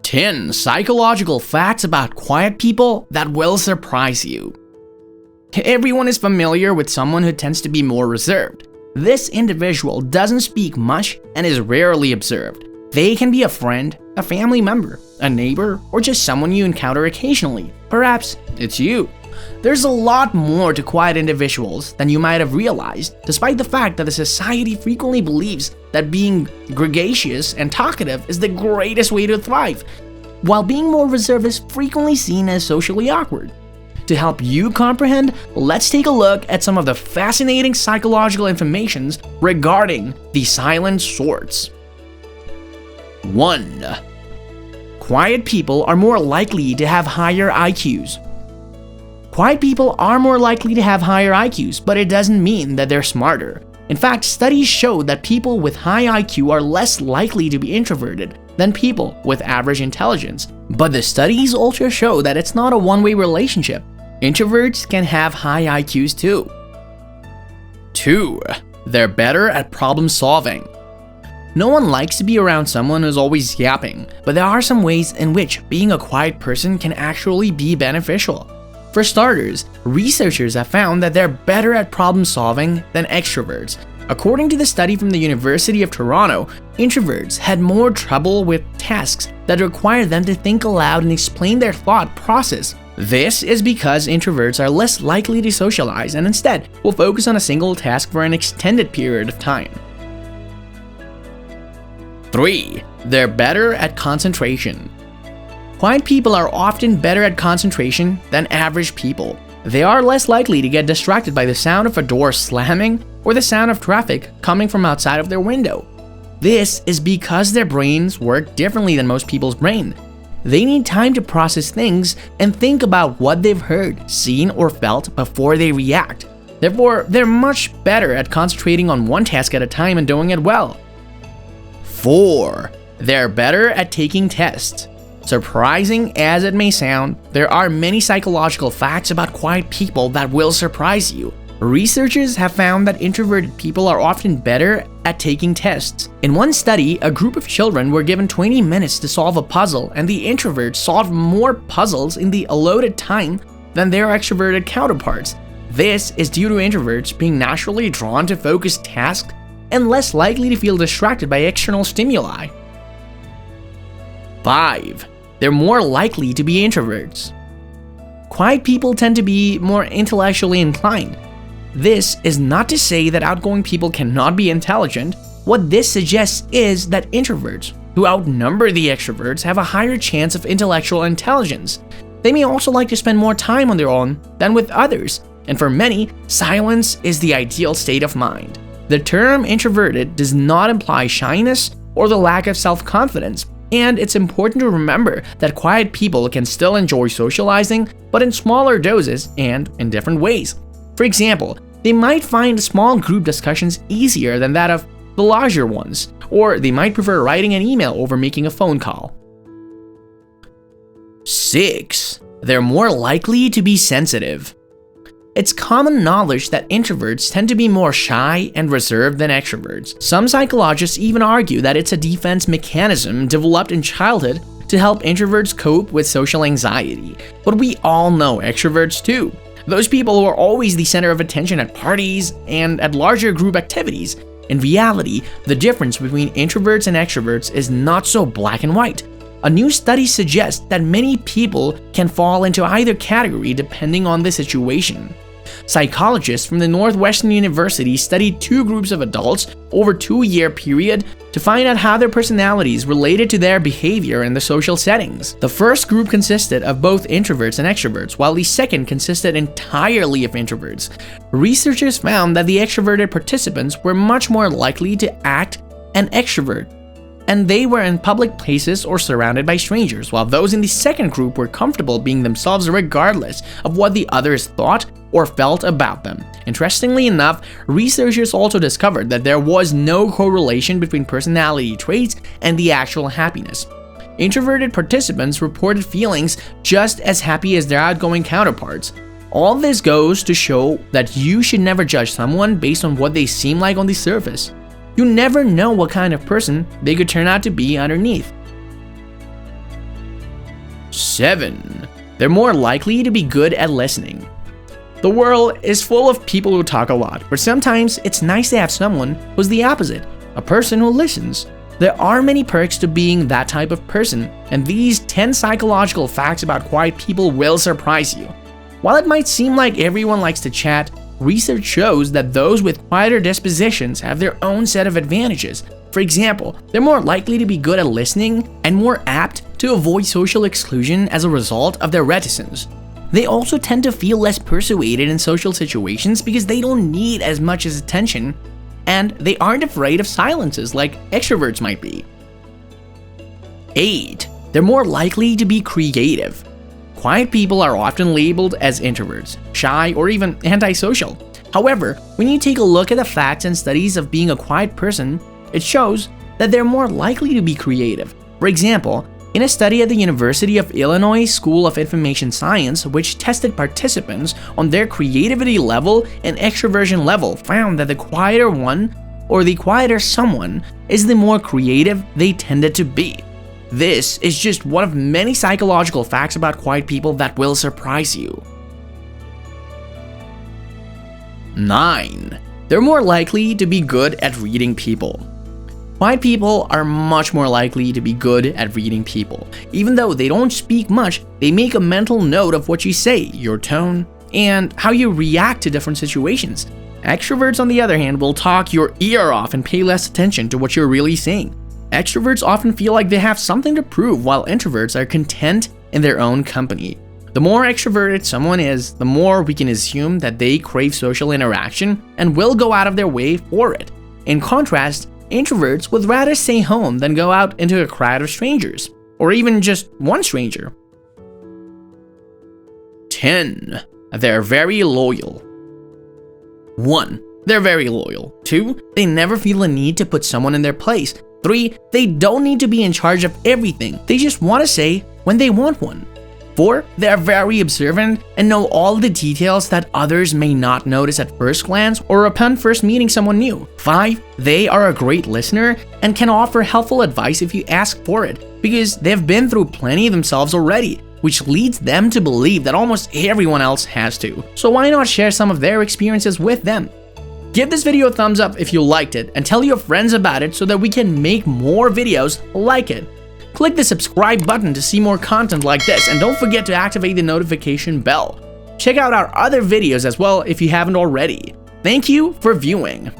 10 psychological facts about quiet people that will surprise you. Everyone is familiar with someone who tends to be more reserved. This individual doesn't speak much and is rarely observed. They can be a friend, a family member, a neighbor, or just someone you encounter occasionally. Perhaps it's you. There's a lot more to quiet individuals than you might have realized, despite the fact that the society frequently believes that being gregarious and talkative is the greatest way to thrive, while being more reserved is frequently seen as socially awkward. To help you comprehend, let's take a look at some of the fascinating psychological information regarding the silent sorts. 1. Quiet people are more likely to have higher IQs. Quiet people are more likely to have higher IQs, but it doesn't mean that they're smarter. In fact, studies show that people with high IQ are less likely to be introverted than people with average intelligence. But the studies also show that it's not a one-way relationship. Introverts can have high IQs too. 2. They're better at problem solving. No one likes to be around someone who's always yapping, but there are some ways in which being a quiet person can actually be beneficial. For starters, researchers have found that they're better at problem solving than extroverts. According to the study from the University of Toronto, introverts had more trouble with tasks that require them to think aloud and explain their thought process. This is because introverts are less likely to socialize and instead will focus on a single task for an extended period of time. 3. They're better at concentration. Quiet people are often better at concentration than average people. They are less likely to get distracted by the sound of a door slamming or the sound of traffic coming from outside of their window. This is because their brains work differently than most people's brain. They need time to process things and think about what they've heard, seen, or felt before they react. Therefore, they're much better at concentrating on one task at a time and doing it well. 4. They're better at taking tests. Surprising as it may sound, there are many psychological facts about quiet people that will surprise you. Researchers have found that introverted people are often better at taking tests. In one study, a group of children were given 20 minutes to solve a puzzle, and the introverts solved more puzzles in the allotted time than their extroverted counterparts. This is due to introverts being naturally drawn to focused tasks and less likely to feel distracted by external stimuli. 5. They're more likely to be introverts. Quiet people tend to be more intellectually inclined. This is not to say that outgoing people cannot be intelligent. What this suggests is that introverts, who outnumber the extroverts, have a higher chance of intellectual intelligence. They may also like to spend more time on their own than with others, and for many, silence is the ideal state of mind. The term introverted does not imply shyness or the lack of self-confidence, and it's important to remember that quiet people can still enjoy socializing, but in smaller doses and in different ways. For example, they might find small group discussions easier than that of the larger ones, or they might prefer writing an email over making a phone call. 6. They're more likely to be sensitive. It's common knowledge that introverts tend to be more shy and reserved than extroverts. Some psychologists even argue that it's a defense mechanism developed in childhood to help introverts cope with social anxiety. But we all know extroverts too. Those people who are always the center of attention at parties and at larger group activities. In reality, the difference between introverts and extroverts is not so black and white. A new study suggests that many people can fall into either category depending on the situation. Psychologists from the Northwestern University studied 2 groups of adults over a 2-year period to find out how their personalities related to their behavior in the social settings. The first group consisted of both introverts and extroverts, while the second consisted entirely of introverts. Researchers found that the extroverted participants were much more likely to act an extrovert, and they were in public places or surrounded by strangers, while those in the second group were comfortable being themselves regardless of what the others thought or felt about them. Interestingly enough, researchers also discovered that there was no correlation between personality traits and the actual happiness. Introverted participants reported feelings just as happy as their outgoing counterparts. All this goes to show that you should never judge someone based on what they seem like on the surface. You never know what kind of person they could turn out to be underneath. 7. They're more likely to be good at listening. The world is full of people who talk a lot, but sometimes it's nice to have someone who's the opposite, a person who listens. There are many perks to being that type of person, and these 10 psychological facts about quiet people will surprise you. While it might seem like everyone likes to chat, research shows that those with quieter dispositions have their own set of advantages. For example, they're more likely to be good at listening and more apt to avoid social exclusion as a result of their reticence. They also tend to feel less persuaded in social situations because they don't need as much as attention, and they aren't afraid of silences like extroverts might be. 8. They're more likely to be creative. Quiet people are often labeled as introverts, shy, or even antisocial. However, when you take a look at the facts and studies of being a quiet person, it shows that they're more likely to be creative. For example, in a study at the University of Illinois School of Information Science, which tested participants on their creativity level and extroversion level, found that the quieter one, or the quieter someone, is the more creative they tended to be. This is just one of many psychological facts about quiet people that will surprise you. 9. They're more likely to be good at reading people. Quiet people are much more likely to be good at reading people. Even though they don't speak much, they make a mental note of what you say, your tone, and how you react to different situations. Extroverts, on the other hand, will talk your ear off and pay less attention to what you're really saying. Extroverts often feel like they have something to prove, while introverts are content in their own company. The more extroverted someone is, the more we can assume that they crave social interaction and will go out of their way for it. In contrast, introverts would rather stay home than go out into a crowd of strangers, or even just one stranger. 10. They're very loyal. 1. They're very loyal. 2. They never feel a need to put someone in their place. 3. They don't need to be in charge of everything. They just want to say when they want one. 4. They're very observant and know all the details that others may not notice at first glance or upon first meeting someone new. 5. They are a great listener and can offer helpful advice if you ask for it, because they've been through plenty themselves already, which leads them to believe that almost everyone else has to. So why not share some of their experiences with them? Give this video a thumbs up if you liked it, and tell your friends about it so that we can make more videos like it. Click the subscribe button to see more content like this, and don't forget to activate the notification bell. Check out our other videos as well if you haven't already. Thank you for viewing.